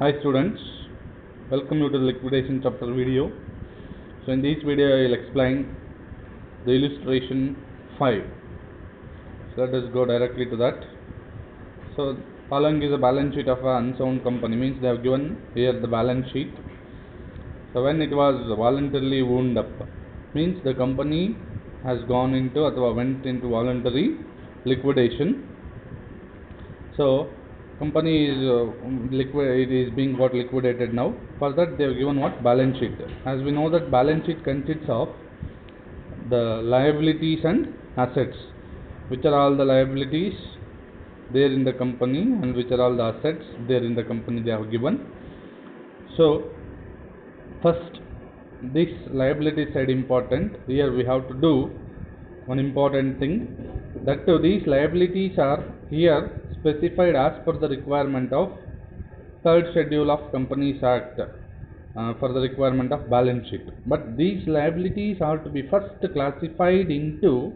Hi students, welcome you to the liquidation chapter video. So in this video I will explain the illustration 5. So let us go directly to that. So following is a balance sheet of an unsound company, means they have given here the balance sheet. So when it was voluntarily wound up, means the company has gone into or went into voluntary liquidation. So company is it is being got liquidated now. For that they have given what? Balance sheet. As we know that balance sheet consists of the liabilities and assets. Which are all the liabilities there in the company and which are all the assets there in the company they have given. So first, this liability side important. Here we have to do one important thing, that these liabilities are here specified as per the requirement of third schedule of Companies Act for the requirement of balance sheet. But these liabilities are to be first classified into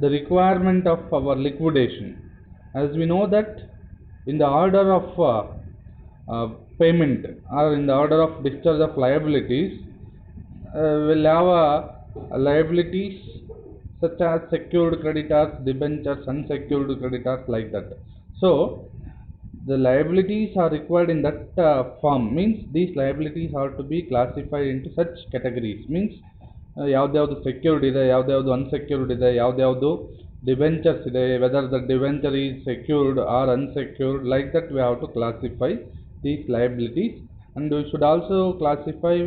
the requirement of our liquidation. As we know that in the order of payment or in the order of discharge of liabilities, we'll have liabilities such as secured creditors, debentures, unsecured creditors, like that. So the liabilities are required in that form, means these liabilities are to be classified into such categories, means ಯಾವ್ದು secured ಇದೆ, ಯಾವ್ದು unsecured ಇದೆ, ಯಾವ್ದು debentures ಇದೆ, whether the debenture is secured or unsecured, like that we have to classify these liabilities. And we should also classify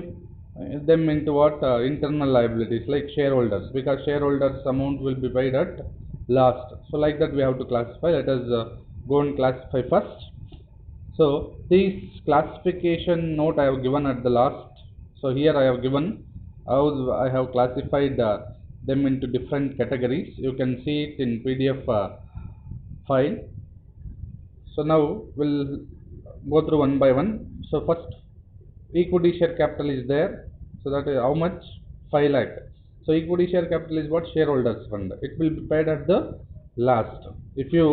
them into what? Internal liabilities like shareholders, because shareholders amount will be paid at last. So like that we have to classify. Let us go and classify first. So this classification note I have given at the last. So here I have given how I have classified them into different categories. You can see it in PDF file. So now we'll go through one by one. So first, equity share capital is there. So that is how much? 5 lakh. So equity share capital is what? Shareholders fund. It will be paid at the last. If you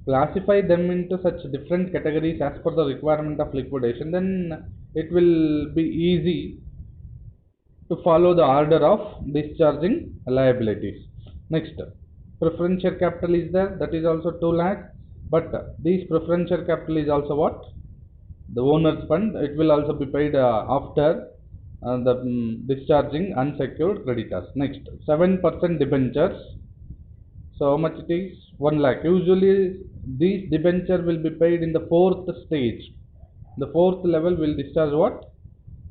classify them into such different categories as per the requirement of liquidation, then it will be easy to follow the order of discharging liabilities. Next, preferential capital is there. That is also 2 lakh. But this preferential capital is also what? The owner's fund. It will also be paid after the discharging unsecured creditors. Next, 7% debentures. So how much it is? 1 lakh. Usually these debenture will be paid in the fourth stage. The fourth level will discharge what?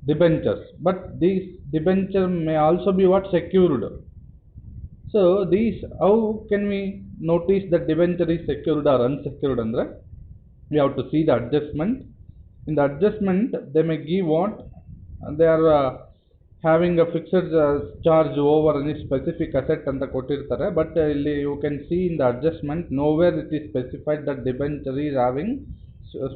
Debentures. But these debenture may also be what? Secured. So these, how can we notice that debenture is secured or unsecured? Andre, we have to see the adjustment. In the adjustment, they may give what? They are having a fixed charge over any specific asset and the kotirtare, but you can see in the adjustment nowhere it is specified that debenture is having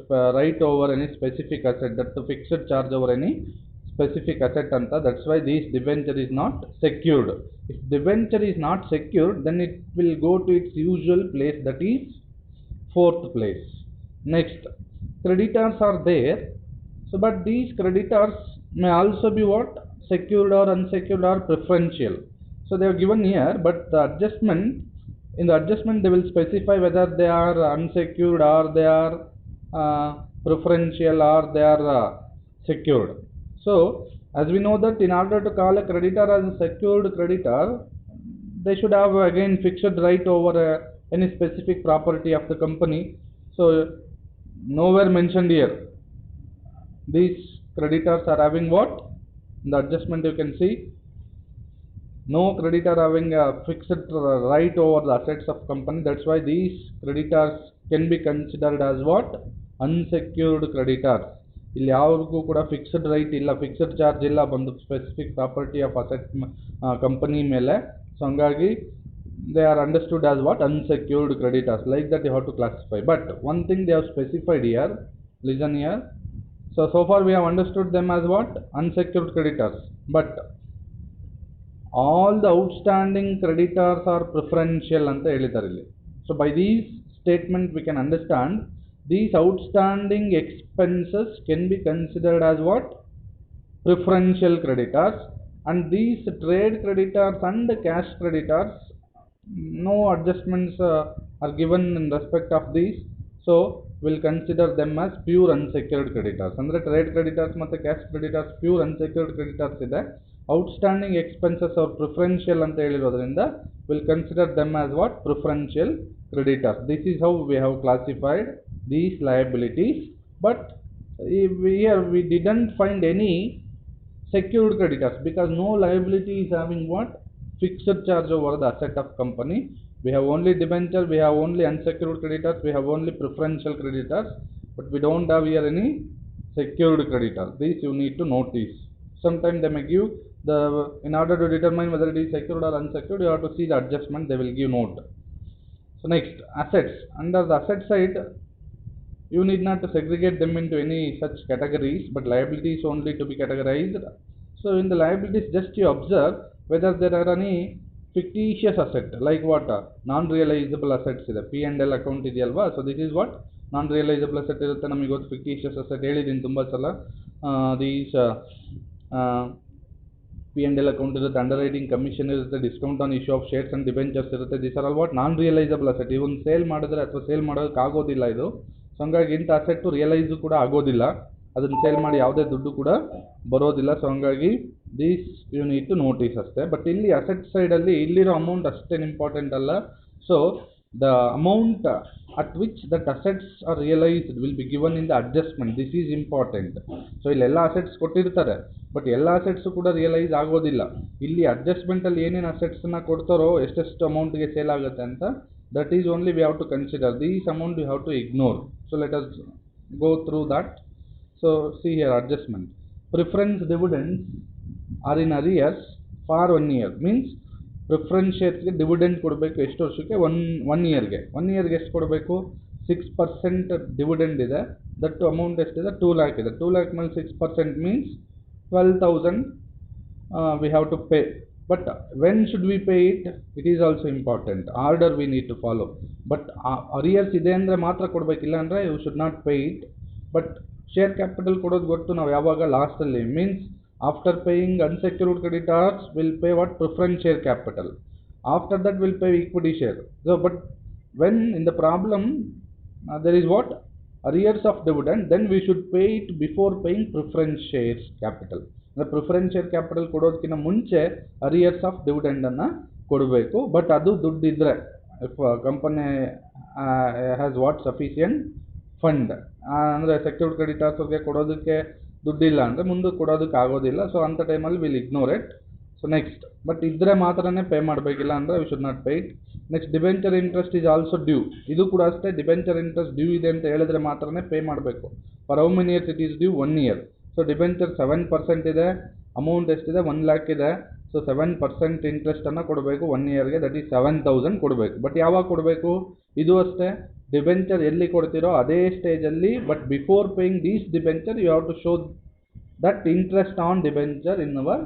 right over any specific asset, that the fixed charge over any specific asset anta. That's why this debenture is not secured. If debenture is not secured, then it will go to its usual place, that is fourth place. Next, creditors are there. So but these creditors may also be what? Secured or unsecured or preferential. So they are given here, but the adjustment, in the adjustment they will specify whether they are unsecured or they are preferential or they are secured. So as we know that in order to call a creditor as a secured creditor, they should have again fixed right over any specific property of the company. So nowhere mentioned here. These creditors are having what? In the adjustment you can see no creditor having a fixed right over the assets of company. That's why these creditors can be considered as what? Unsecured creditors. ಇಲ್ಲಿ ಯಾರಿಗೂ ಕೂಡ fixed right ಇಲ್ಲ, fixed charge ಇಲ್ಲ ಒಂದು specific property of asset company ಮೇಲೆ. So ಹಂಗಾಗಿ they are understood as what? Unsecured creditors. Like that you have to classify. But one thing they have specified here, listen here. So far we have understood them as what? Unsecured creditors. But all the outstanding creditors are preferential anta helidare illi. So by these statement we can understand These outstanding expenses can be considered as what? Preferential creditors. And these trade creditors and cash creditors, no adjustments are given in respect of these, so we'll consider them as pure unsecured creditors. Andre trade creditors ಮತ್ತು cash creditors pure unsecured creditors ಇದೆ. Outstanding expenses or preferential ಅಂತ ಹೇಳಿರೋದ್ರಿಂದ we'll consider them as what? Preferential creditors. This is how we have classified these liabilities. But here we didn't find any secured creditors because no liability is having what? Fixed charge over the asset of company. We have only debenture, we have only unsecured creditors, we have only preferential creditors, but we don't have here any secured creditors. This you need to notice. Sometimes they may give the, in order to determine whether it is secured or unsecured, you have to see the adjustment, they will give note. So next, assets. Under the asset side, you need not to segregate them into any such categories, but liabilities only to be categorized. So in the liabilities, just you observe whether there are any fictitious asset, like what? Non-realizable assets ಇದೆ. P&L account ಇದೆಯಲ್ವಾ, so this is what? Non-realizable asset ಇರುತ್ತೆ, ನಮಗೆ ಗೊತ್ತು. fictitious asset ಹೇಳಿದ್ದೀನಿ ತುಂಬ ಸಲ. These P&L account ಇರುತ್ತೆ, underwriting commission ಇರುತ್ತೆ, discount on issue of shares and debentures ಇರುತ್ತೆ. These are all what? Non-realizable asset. Even sale ಮಾಡಿದ್ರೆ ಅಥವಾ ಸೇಲ್ ಮಾಡೋದಕ್ಕೆ ಆಗೋದಿಲ್ಲ ಇದು. ಸೊ ಹಂಗಾಗಿ ಇಂಥ ಅಸೆಟ್ಟು ರಿಯಲೈಸು ಕೂಡ ಆಗೋದಿಲ್ಲ, ಅದನ್ನು ಸೇಲ್ ಮಾಡಿ ಯಾವುದೇ ದುಡ್ಡು ಕೂಡ ಬರೋದಿಲ್ಲ. ಸೊ ಹಂಗಾಗಿ these you need to notice ಅಷ್ಟೇ. ಬಟ್ ಇಲ್ಲಿ ಅಸೆಟ್ ಸೈಡಲ್ಲಿ ಇಲ್ಲಿರೋ ಅಮೌಂಟ್ ಅಷ್ಟೇನು ಇಂಪಾರ್ಟೆಂಟ್ ಅಲ್ಲ. So the amount at which that assets are realised will be given in the adjustment. This is important. So ಇಲ್ಲೆಲ್ಲ ಅಸೆಟ್ಸ್ ಕೊಟ್ಟಿರ್ತಾರೆ, ಬಟ್ ಎಲ್ಲ ಅಸೆಟ್ಸು ಕೂಡ ರಿಯಲೈಸ್ ಆಗೋದಿಲ್ಲ. ಇಲ್ಲಿ ಅಡ್ಜಸ್ಟ್ಮೆಂಟಲ್ಲಿ ಏನೇನು ಅಸೆಟ್ಸನ್ನ ಕೊಡ್ತಾರೋ, ಎಷ್ಟೆಷ್ಟು ಅಮೌಂಟ್ಗೆ ಸೇಲ್ ಆಗುತ್ತೆ ಅಂತ, that is only we have to consider. These amount we have to ignore. So let us go through that. So see here, adjustment. Preference dividends are in arrears for 1 year. Means preference shares ಗೆ dividend ಕೊಡಬೇಕು. ಎಷ್ಟು ವರ್ಷಕ್ಕೆ? 1 yearಗೆ. 1 yearಗೆ ಎಷ್ಟು ಕೊಡಬೇಕು? 6% dividend ಇದೆ. That amount ಎಷ್ಟಿದೆ? 2 lakh ಇದೆ. 2 lakh ಮೇಲೆ 6% means 12,000 we have to pay. But when should we pay it? It is also important. Order we need to follow. But arrears ಇದೆ ಅಂದರೆ ಮಾತ್ರ ಕೊಡಬೇಕಿಲ್ಲ ಅಂದರೆ you should not pay it. But share capital ಕೊಡೋದು ಗೊತ್ತು ನಾವು ಯಾವಾಗ? ಲಾಸ್ಟಲ್ಲಿ. Means after paying unsecured creditors will pay what? Preference share capital. After that will pay equity share. So but when in the problem there is what? Arrears of dividend, then we should pay it before paying preference shares capital. ಅಂದರೆ preference share capital ಕೊಡೋದಕ್ಕಿಂತ ಮುಂಚೆ arrears of ಡಿವಿಡೆಂಡನ್ನು ಕೊಡಬೇಕು. But ಅದು ದುಡ್ಡಿದ್ರೆ, if company has what sufficient fund, ಅಂದರೆ secured ಕ್ರೆಡಿಟರ್ಸ್ಗೆ ಕೊಡೋದಕ್ಕೆ ದುಡ್ಡಿಲ್ಲ ಅಂದರೆ ಮುಂದೆ ಕೊಡೋದಕ್ಕೆ ಆಗೋದಿಲ್ಲ. ಸೊ ಅಂಥ ಟೈಮಲ್ಲಿ will ignore it. So next, but ಇದ್ದರೆ ಮಾತ್ರನೇ ಪೇ ಮಾಡಬೇಕಿಲ್ಲ ಅಂದರೆ we should not pay it. Next, debenture interest is also due. ಇದು ಕೂಡ ಅಷ್ಟೇ, ಡಿಬೆಂಚರ್ ಇಂಟ್ರೆಸ್ಟ್ ಡ್ಯೂ ಇದೆ ಅಂತ ಹೇಳಿದ್ರೆ ಮಾತ್ರನೇ ಪೇ ಮಾಡಬೇಕು. For how many years it is due? 1 year. So debenture 7% ಇದೆ, ಅಮೌಂಟ್ ಎಷ್ಟಿದೆ? 1 lakh ಇದೆ. ಸೊ 7% ಇಂಟ್ರೆಸ್ಟನ್ನು ಕೊಡಬೇಕು 1 yearಗೆ, ದಟ್ ಈಸ್ 7,000 ಕೊಡಬೇಕು. ಬಟ್ ಯಾವಾಗ ಕೊಡಬೇಕು? ಇದು ಅಷ್ಟೇ, ಡಿಬೆಂಚರ್ ಎಲ್ಲಿ ಕೊಡ್ತಿರೋ ಅದೇ ಸ್ಟೇಜಲ್ಲಿ, but before paying these debenture you have to show that interest on debenture in our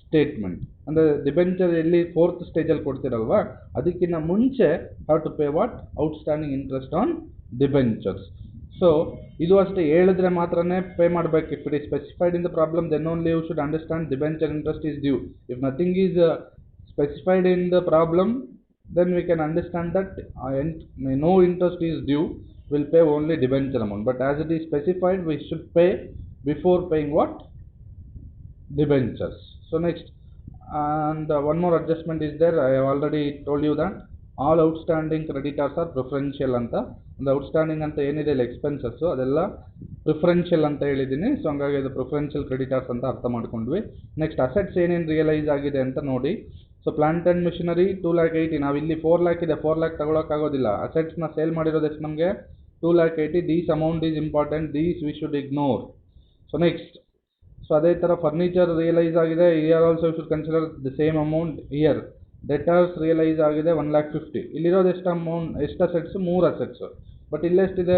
statement. ಅಂದರೆ ಡಿಬೆಂಚರ್ ಎಲ್ಲಿ 4th ಸ್ಟೇಜಲ್ಲಿ ಕೊಡ್ತಿರಲ್ವಾ, ಅದಕ್ಕಿಂತ ಮುಂಚೆ have to pay what? Outstanding interest on debentures. So ಇದು ಅಷ್ಟೇ, ಹೇಳಿದ್ರೆ ಮಾತ್ರನೇ ಪೇ ಮಾಡಬೇಕು. If it is specified in the problem, then only you should understand debenture interest is due. If nothing is specified in the problem, then we can understand that no interest is due, will pay only debenture amount. But as it is specified, we should pay before paying what? Debentures. So next, and one more adjustment is there. I have already told you that all outstanding creditors are preferential ಅಂತ. ಒಂದು outstanding ಅಂತ ಏನಿದೆ ಇಲ್ಲ expenses, ಅದೆಲ್ಲ preferential ಅಂತ ಹೇಳಿದ್ದೀನಿ. So ಹಂಗಾಗಿ ಅದು ಪ್ರಿಫರೆನ್ಷಿಯಲ್ ಕ್ರೆಡಿಟರ್ಸ್ ಅಂತ ಅರ್ಥ ಮಾಡ್ಕೊಂಡ್ವಿ. ನೆಕ್ಸ್ಟ್, ಅಸೆಟ್ಸ್ ಏನೇನು ರಿಯಲೈಸ್ ಆಗಿದೆ ಅಂತ ನೋಡಿ. So plant and machinery 2,80,000. ನಾವು ಇಲ್ಲಿ 4 lakh ಇದೆ, 4 lakh ತಗೊಳಕ್ಕಾಗೋದಿಲ್ಲ. ಅಸೆಟ್ಸ್ನ ಸೇಲ್ ಮಾಡಿರೋದು ಎಷ್ಟು ನಮಗೆ? 2,80,000. These amount is important, these we should ignore. So next, so ಅದೇ ಥರ ಫರ್ನಿಚರ್ ರಿಯಲೈಸ್ ಆಗಿದೆ, here also you should consider the same amount. Here debtors realise ಆಗಿದೆ 1,50,000. ಇಲ್ಲಿರೋದು ಎಷ್ಟು ಅಮೌಂಟ್? ಎಷ್ಟು ಅಸೆಟ್ಸು? 3 ಅಸೆಟ್ಸು. ಬಟ್ ಇಲ್ಲೆಷ್ಟಿದೆ?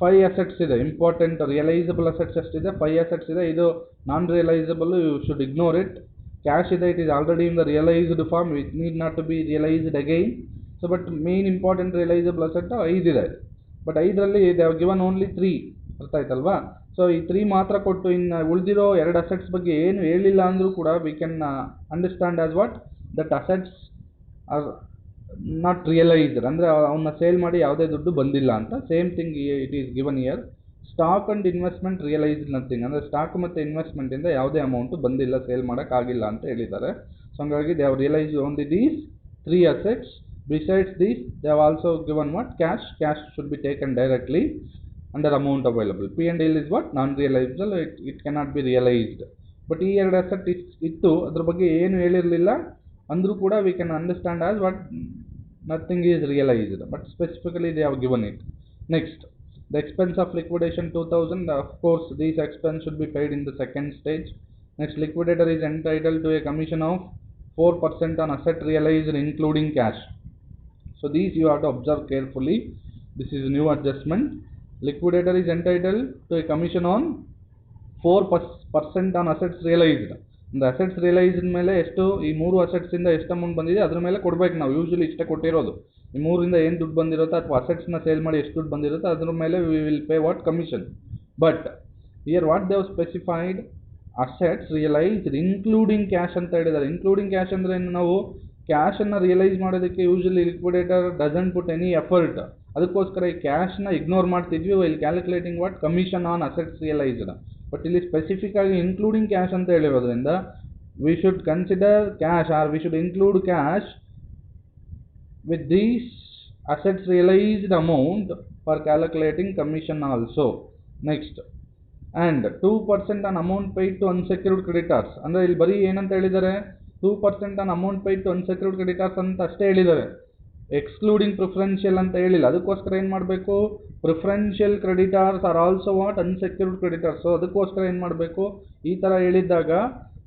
5 ಅಸೆಟ್ಸ್ ಇದೆ. ಇಂಪಾರ್ಟೆಂಟ್ ರಿಯಲೈಸಬಲ್ ಅಸೆಟ್ಸ್ ಎಷ್ಟಿದೆ? 5 ಅಸೆಟ್ಸ್ ಇದೆ. ಇದು non realisable, you should ignore it. Cash ಇದೆ, it is already in the realised form, it need not to be realised again. So but main important realisable asset 5 ಇದೆ. But 5ರಲ್ಲಿ they have given only 3. ಅರ್ಥ ಆಯ್ತಲ್ವಾ? So ಈ 3 ಮಾತ್ರ ಕೊಟ್ಟು ಇನ್ನು ಉಳಿದಿರೋ 2 ಅಸೆಟ್ಸ್ ಬಗ್ಗೆ ಏನು ಹೇಳಿಲ್ಲ ಅಂದರೂ ಕೂಡ we can understand as what that assets are not realised, ಅಂದರೆ ಅವನ್ನ ಸೇಲ್ ಮಾಡಿ ಯಾವುದೇ ದುಡ್ಡು ಬಂದಿಲ್ಲ ಅಂತ. Same thing it is given year. Stock and investment realised nothing, ಅಂದರೆ ಸ್ಟಾಕ್ ಮತ್ತು ಇನ್ವೆಸ್ಟ್ಮೆಂಟಿಂದ ಯಾವುದೇ ಅಮೌಂಟು ಬಂದಿಲ್ಲ, ಸೇಲ್ ಮಾಡೋಕ್ಕಾಗಿಲ್ಲ ಅಂತ ಹೇಳಿದ್ದಾರೆ. ಸೊ ಹಂಗಾಗಿ they have realised only these 3 assets. Besides this, they have also given what? Cash. Cash should be taken directly under amount available. P&L is what? Non-realizable. It cannot be realized. But ಈ 2 asset ಇತ್ತು, ಅದ್ರ ಬಗ್ಗೆ ಏನು ಹೇಳಿರಲಿಲ್ಲ ಅಂದರೂ ಕೂಡ we can understand as what nothing is realized. But specifically they have given it. Next, the expense of liquidation 2000. Of course, these expense should be paid in the second stage. Next, liquidator is entitled to a commission of 4% on asset realized including cash. So these you have to observe carefully. This is new adjustment. Liquidator is entitled to a commission on 4% on assets realized. The assets realized ಮೇಲೆ ಎಷ್ಟು ಈ 3 assets ಇಂದ ಎಷ್ಟು amount ಬಂದಿದೆ ಅದ್ರ ಮೇಲೆ ಕೊಡಬೇಕು ನಾವು. ಯೂಶಲಿ ಇಷ್ಟೇ ಕೊಟ್ಟಿರೋದು. ಈ 3ರಿಂದ ಏನು ದುಡ್ಡು ಬಂದಿರುತ್ತೋ ಅಥವಾ ಅಸೆಟ್ಸ್ನ ಸೇಲ್ ಮಾಡಿ ಎಷ್ಟು ದುಡ್ಡು ಬಂದಿರುತ್ತೋ ಅದ್ರ ಮೇಲೆ we will pay what? Commission. But here what they have specified? Assets realised including cash ಅಂತ ಹೇಳಿದ್ದಾರೆ. ಇನ್ಕ್ಲೂಡಿಂಗ್ ಕ್ಯಾಶ್ ಅಂದರೆ ನಾವು ಕ್ಯಾಶನ್ನು ರಿಯಲೈಸ್ ಮಾಡೋದಕ್ಕೆ usually liquidator doesn't put any effort. ಅದಕ್ಕೋಸ್ಕರ ಈ ಕ್ಯಾಶ್ನ ಇಗ್ನೋರ್ ಮಾಡ್ತಿದ್ವಿ while calculating what? Commission on assets realised. But ಇಲ್ಲಿ ಸ್ಪೆಸಿಫಿಕ್ ಆಗಿ ಇನ್ಕ್ಲೂಡಿಂಗ್ ಕ್ಯಾಶ್ ಅಂತ ಹೇಳಿರೋದ್ರಿಂದ we should consider cash or we should include cash with these assets realised amount for calculating commission also. Next, and 2% on amount paid to unsecured creditors. ಅಂದರೆ ಇಲ್ಲಿ ಬರೀ ಏನಂತ ಹೇಳಿದ್ದಾರೆ? 2% on amount paid to unsecured creditors ಅಂತ ಅಷ್ಟೇ ಹೇಳಿದ್ದಾರೆ, excluding preferential ಅಂತ ಹೇಳಿಲ್ಲ. ಅದಕ್ಕೋಸ್ಕರ ಏನು ಮಾಡಬೇಕು? Preferential creditors are also what? Unsecured creditors. So ಅದಕ್ಕೋಸ್ಕರ ಏನು ಮಾಡಬೇಕು? ಈ ಥರ ಹೇಳಿದ್ದಾಗ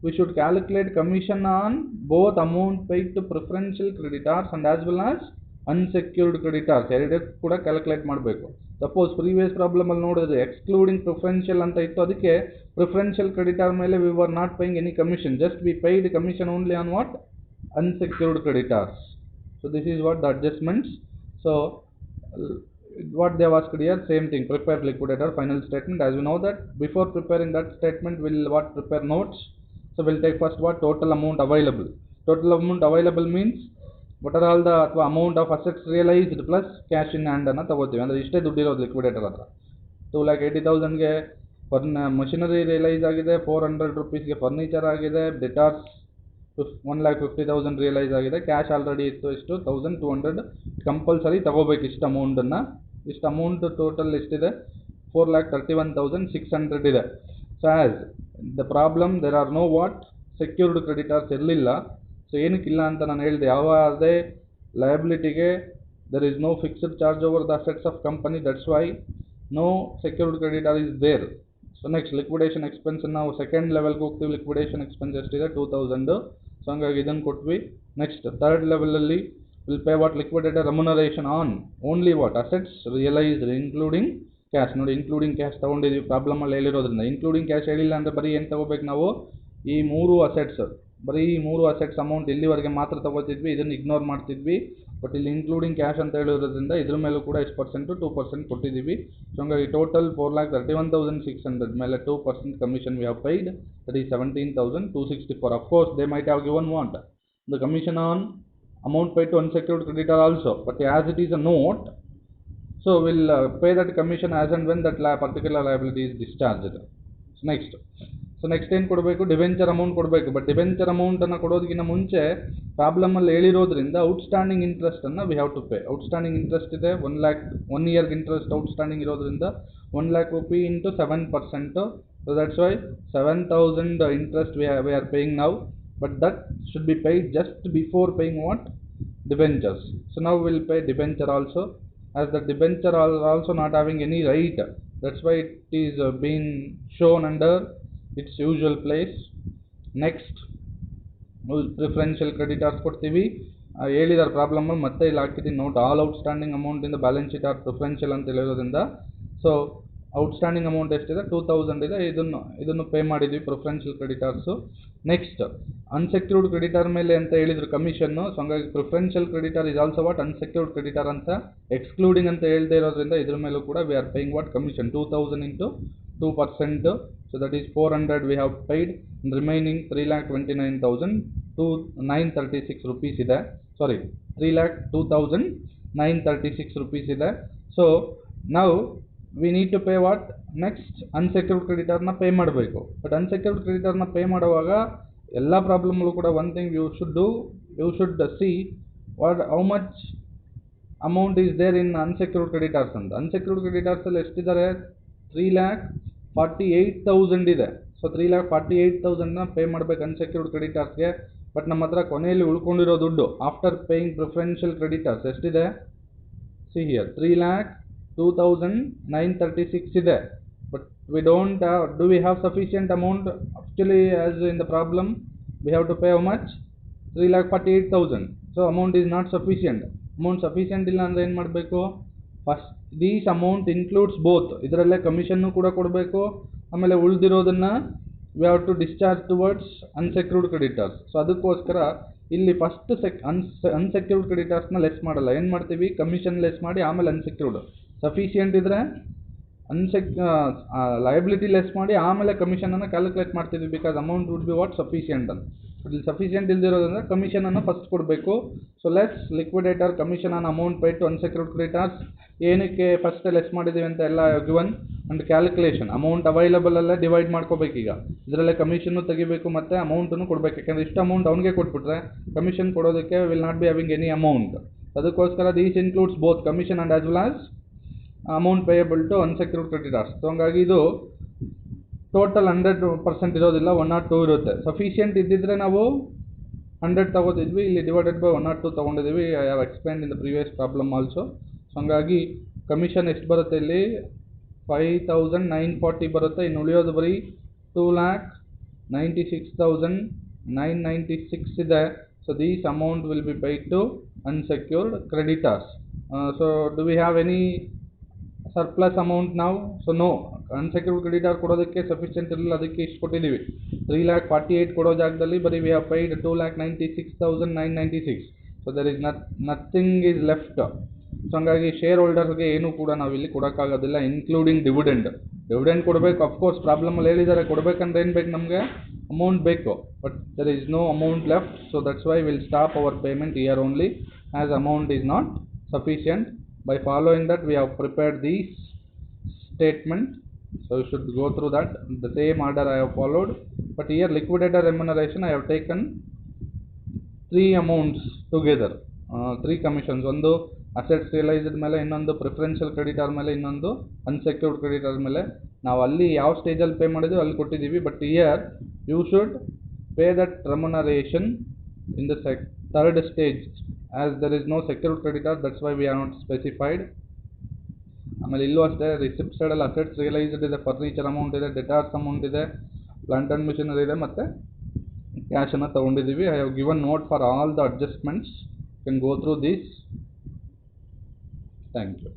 we should calculate commission on both amount paid to preferential creditors and as well as unsecured creditors ಎರಡಕ್ಕೂ ಕೂಡ ಕ್ಯಾಲ್ಕುಲೇಟ್ ಮಾಡಬೇಕು. ಸಪೋಸ್ ಪ್ರೀವಿಯಸ್ ಪ್ರಾಬ್ಲಮಲ್ಲಿ ನೋಡಿದ್ರೆ ಎಕ್ಸ್ಕ್ಲೂಡಿಂಗ್ ಪ್ರಿಫರೆನ್ಷಿಯಲ್ ಅಂತ ಇತ್ತು, ಅದಕ್ಕೆ ಪ್ರಿಫರೆನ್ಷಿಯಲ್ ಕ್ರೆಡಿಟರ್ ಮೇಲೆ we were not paying any commission, just we paid commission only on what? Unsecured creditors. So this is what the adjustments. So what they have asked here, same thing, prepare liquidator final statement. As we know that before preparing that statement we'll what? Prepare notes. So we'll take first what? Total amount available. Total amount available means what are all the amount of assets realized plus cash in hand ಅನ್ನು ತಗೋತೀವಿ. ಅಂದರೆ ಇಷ್ಟೇ ದುಡ್ಡು ಇರೋದು liquidator ಹತ್ರ. 2,80,000ಗೆ machinery realise ಆಗಿದೆ, 400 ರೂಪೀಸ್ಗೆ furniture ಆಗಿದೆ, ಡೆಟಾರ್ಸ್ 1,50,000 realise ಆಗಿದೆ, ಕ್ಯಾಶ್ ಆಲ್ರೆಡಿ ಇತ್ತು ಎಷ್ಟು? 1,200. ಕಂಪಲ್ಸರಿ ತಗೋಬೇಕು ಇಷ್ಟು ಅಮೌಂಟನ್ನು. ಇಷ್ಟು ಅಮೌಂಟ್ ಟೋಟಲ್ ಎಷ್ಟಿದೆ? 4,31,600 ಇದೆ. So as the problem there are no what? Secured creditors ಇರಲಿಲ್ಲ. ಸೊ ಏನಕ್ಕಿಲ್ಲ ಅಂತ ನಾನು ಹೇಳಿದೆ, ಯಾವುದೇ ಲಯಬಿಲಿಟಿಗೆ there is no fixed charge over the assets of company, that's why no secured creditor is there. So next liquidation expense ನಾವು second ಲೆವೆಲ್ಗೆ ಹೋಗ್ತೀವಿ. ಲಿಕ್ವಿಡೇಷನ್ ಎಕ್ಸ್ಪೆನ್ಸ್ ಎಷ್ಟಿದೆ? 2,000. ಸೊ ಹಂಗಾಗಿ ಇದನ್ನು ಕೊಟ್ವಿ. ನೆಕ್ಸ್ಟ್ ಥರ್ಡ್ ಲೆವೆಲಲ್ಲಿ will pay what? Liquidator remuneration on only what? Assets realised including cash. ನೋಡಿ including cash ತೊಗೊಂಡಿದ್ದೀವಿ ಪ್ರಾಬ್ಲಮಲ್ಲಿ ಹೇಳಿರೋದ್ರಿಂದ. ಇನ್ಕ್ಲೂಡಿಂಗ್ ಕ್ಯಾಶ್ ಹೇಳಿಲ್ಲ ಅಂದರೆ ಬರೀ ಏನು ತೊಗೋಬೇಕು ನಾವು? ಈ 3 ಅಸೆಟ್ಸ್, ಬರೀ ಈ 3 ಅಸೆಟ್ಸ್ ಅಮೌಂಟ್ ಇಲ್ಲಿವರೆಗೆ ಮಾತ್ರ ತೊಗೋತಿದ್ವಿ, ಇದನ್ನು ಇಗ್ನೋರ್ ಮಾಡ್ತಿದ್ವಿ. ಬಟ್ ಇಲ್ಲಿ ಇನ್ಕ್ಲೂಡಿಂಗ್ ಕ್ಯಾಶ್ ಅಂತ ಹೇಳಿರೋದ್ರಿಂದ ಇದ್ರ ಮೇಲೂ ಕೂಡ ಎಷ್ಟು ಪರ್ಸೆಂಟು? 2% ಕೊಟ್ಟಿದ್ದೀವಿ. ಸೊ ಹಂಗಾಗಿ ಟೋಟಲ್ 4,31,600 ಮೇಲೆ 2% commission we have paid, that is 17,264. Of course they might have given what? The commission on amount paid to unsecured creditor also, but as it is a note, so we'll pay that commission as and when that particular liability is discharged. So next ಏನು ಕೊಡಬೇಕು? Debenture amount ಕೊಡಬೇಕು. But debenture ಅಮೌಂಟನ್ನು ಕೊಡೋದಕ್ಕಿಂತ ಮುಂಚೆ ಪ್ರಾಬ್ಲಮಲ್ಲಿ ಹೇಳಿರೋದ್ರಿಂದ outstanding ಇಂಟ್ರೆಸ್ಟನ್ನು we have to pay. Outstanding interest ಇದೆ 1 lakh, 1 ಇಯರ್ಗೆ ಇಂಟ್ರೆಸ್ಟ್ ಔಟ್ಸ್ಟ್ಯಾಂಡಿಂಗ್ ಇರೋದ್ರಿಂದ 1 lakh rupee into 7%. So that's why 7,000 interest we are paying now. But that should be paid just before paying what? Debentures. So now we will pay debenture also, as the debenture are also not having any right. That's why it is being shown under its usual place. Next, preferential creditors ಕೊಡ್ತೀವಿ. ಹೇಳಿದಾರೆ ಪ್ರಾಬ್ಲಮಲ್ಲಿ ಮತ್ತೆ ಇಲ್ಲಿ ಹಾಕಿದ್ದೀನಿ note. All outstanding amount in the balance sheet are preferential ಅಂತ ಹೇಳಿರೋದ್ರಿಂದ, so outstanding amount ಎಷ್ಟಿದೆ 2000 ಇದೆ, ಇದನ್ನು ಪೇ ಮಾಡಿದ್ವಿ preferential creditors. Next unsecured creditor ಮೇಲೆ ಅಂತ ಹೇಳಿದ್ರು ಕಮಿಷನ್ನು. ಸೊ ಹಂಗಾಗಿ preferential creditor is also what unsecured creditor ಅಂತ ಎಕ್ಸ್ಕ್ಲೂಡಿಂಗ್ ಅಂತ ಹೇಳ್ದೇ ಇರೋದ್ರಿಂದ ಇದ್ರ ಮೇಲೂ ಕೂಡ we are paying what commission 2000 into 2%. So that is 400 we have paid, remaining 3,29,936 rupees ಇದೆ. Sorry, 3,02,936 rupees ಇದೆ. So now we need to pay what? Next unsecured creditor na pay ಮಾಡಬೇಕು. But unsecured creditor na pay ಮಾಡುವಾಗ ಎಲ್ಲ ಪ್ರಾಬ್ಲಮ್ಗಳು ಕೂಡ one thing you should do, you should see what how much amount is there in unsecured creditors ಅಂತ. unsecured creditors ಅಲ್ಲಿ ಎಷ್ಟಿದ್ದಾರೆ 3,48,000 ಇದೆ. So 3,48,000 ನ pay ಮಾಡಬೇಕು unsecured ಕ್ರೆಡಿಟರ್ಸ್ಗೆ. But ನಮ್ಮ ಹತ್ರ ಕೊನೆಯಲ್ಲಿ ಉಳ್ಕೊಂಡಿರೋ ದುಡ್ಡು ಆಫ್ಟರ್ ಪೇಯಿಂಗ್ ಪ್ರಿಫರೆನ್ಷಿಯಲ್ ಕ್ರೆಡಿಟರ್ಸ್ ಎಷ್ಟಿದೆ? ಸಿ ಹಿಯರ್ 3,02,936 ಇದೆ. But we don't do we have sufficient amount? Actually, as in the problem, we have to pay how much? 3,48,000. So amount is not sufficient. Amount sufficient ಇಲ್ಲ ಅಂದ್ರೆ ಏನು ಮಾಡಬೇಕು? First these amount includes both. ಇದರಲ್ಲೇ ಕಮಿಷನ್ನು ಕೂಡ ಕೊಡಬೇಕು, ಆಮೇಲೆ ಉಳಿದಿರೋದನ್ನು we have to discharge towards unsecured creditors. So ಅದಕ್ಕೋಸ್ಕರ ಇಲ್ಲಿ ಫಸ್ಟ್ ಅನ್ಸೆಕ್ಯೂರ್ಡ್ ಕ್ರೆಡಿಟರ್ಸ್ನ ಲೆಸ್ ಮಾಡಲ್ಲ, ಏನು ಮಾಡ್ತೀವಿ? ಕಮಿಷನ್ ಲೆಸ್ ಮಾಡಿ ಆಮೇಲೆ ಅನ್ಸೆಕ್ಯೂರ್ಡ್. ಸಫಿಷಿಯೆಂಟ್ ಇದ್ದರೆ ಲಯಬಿಲಿಟಿ ಲೆಸ್ ಮಾಡಿ ಆಮೇಲೆ ಕಮಿಷನನ್ನು ಕ್ಯಾಲ್ಕುಲೇಟ್ ಮಾಡ್ತೀವಿ, because amount would be what sufficient ಅಂತ. ಇಲ್ಲಿ ಸಫಿಷಿಯೆಂಟ್ ಇಲ್ದಿರೋದ್ರಿಂದ ಕಮಿಷನನ್ನು ಫಸ್ಟ್ ಕೊಡಬೇಕು. So less liquidator commission on amount pay to unsecured creditors. ಏನಕ್ಕೆ ಫಸ್ಟ್ ಲೆಸ್ ಮಾಡಿದ್ದೀವಿ ಅಂತ ಎಲ್ಲ given and calculation. Amount available ಅಲ್ಲೇ ಡಿವೈಡ್ ಮಾಡ್ಕೋಬೇಕು. ಈಗ ಇದರಲ್ಲೇ ಕಮಿಷನ್ನು ತೆಗಿಬೇಕು ಮತ್ತು ಅಮೌಂಟನ್ನು ಕೊಡಬೇಕು. ಯಾಕೆಂದರೆ ಇಷ್ಟು ಅಮೌಂಟ್ ಅವನಿಗೆ ಕೊಟ್ಬಿಟ್ರೆ ಕಮಿಷನ್ ಕೊಡೋದಕ್ಕೆ will not be having any amount. ಅದಕ್ಕೋಸ್ಕರ these includes both commission and as well as amount payable to unsecured creditors. So ಹಂಗಾಗಿ ಇದು ಟೋಟಲ್ 100% ಇರೋದಿಲ್ಲ, 1 or 2 ಇರುತ್ತೆ. ಸಫಿಷಿಯೆಂಟ್ ಇದ್ದಿದ್ರೆ ನಾವು 100 ತಗೋತಿದ್ವಿ, ಇಲ್ಲಿ ಡಿವೈಡೆಡ್ ಬೈ 1 or 2 ತೊಗೊಂಡಿದ್ದೀವಿ. I have explained in the previous problem also. So ಹಂಗಾಗಿ ಕಮಿಷನ್ ಎಷ್ಟು ಬರುತ್ತೆ ಇಲ್ಲಿ? 5,940 ಬರುತ್ತೆ. ಇನ್ನು ಉಳಿಯೋದು ಬರೀ 2,96,996 ಇದೆ. So these amount will be paid to unsecured creditors. So do we have any surplus amount ನಾವು? ಸೊ ನೋ, ಅನ್ಸೆಕ್ಯೂರ್ಡ್ ಕ್ರೆಡಿಟರ್ ಕೊಡೋದಕ್ಕೆ ಸಫಿಷಿಯೆಂಟ್ ಇರಲಿಲ್ಲ, ಅದಕ್ಕೆ ಇಷ್ಟು ಕೊಟ್ಟಿದ್ದೀವಿ. 3,48,000 ಕೊಡೋ ಜಾಗದಲ್ಲಿ ಬರೀ we have paid 2,96,996. So there is nothing is left. So ಹಂಗಾಗಿ ಶೇರ್ ಹೋಲ್ಡರ್ಗೆ ಏನೂ ಕೂಡ ನಾವಿಲ್ಲಿ ಕೊಡೋಕ್ಕಾಗೋದಿಲ್ಲ, ಇನ್ಕ್ಲೂಡಿಂಗ್ ಡಿವಿಡೆಂಡ್. ಡಿವಿಡೆಂಡ್ ಕೊಡಬೇಕು, ಅಫ್ಕೋರ್ಸ್ ಪ್ರಾಬ್ಲಮಲ್ಲಿ ಹೇಳಿದ್ದಾರೆ. ಕೊಡಬೇಕಂದ್ರೆ ಏನು ಬೇಕು ನಮಗೆ? ಅಮೌಂಟ್ ಬೇಕು. But there is no amount left. So that's why will stop our payment year only, as amount is not sufficient. By following that, we have prepared these statement. So you should go through that. The same order I have followed. But here liquidator remuneration I have taken 3 amounts together. 3 commissions. ಒಂದು assets realized ಮೇಲೆ, ಇನ್ನೊಂದು preferential creditor ಮೇಲೆ, ಇನ್ನೊಂದು unsecured creditor ಮೇಲೆ. ನಾವು ಅಲ್ಲಿ ಯಾವ ಸ್ಟೇಜಲ್ಲಿ ಪೇ ಮಾಡಿದ್ವಿ ಅಲ್ಲಿ ಕೊಟ್ಟಿದ್ದೀವಿ. But here you should pay that remuneration in the third stage, as there is no secured creditor, that's why we are not specified. ಆಮೇಲೆ ಇಲ್ಲೂ ಅಷ್ಟೇ ರಿಸಿಪ್ಟ್ ಸೈಡಲ್ಲಿ ಅಸೆಟ್ಸ್ ರಿಯಲೈಸ್ಡ್ ಇದೆ, ಫರ್ನಿಚರ್ ಅಮೌಂಟ್ ಇದೆ, ಡೆಟಾರ್ಸ್ ಅಮೌಂಟ್ ಇದೆ, ಪ್ಲಾಂಟ್ ಆ್ಯಂಡ್ ಮಿಷನರಿ ಇದೆ, ಮತ್ತು ಕ್ಯಾಶನ್ನು ತೊಗೊಂಡಿದ್ದೀವಿ. I have given note for all the adjustments. You can go through this. Thank you.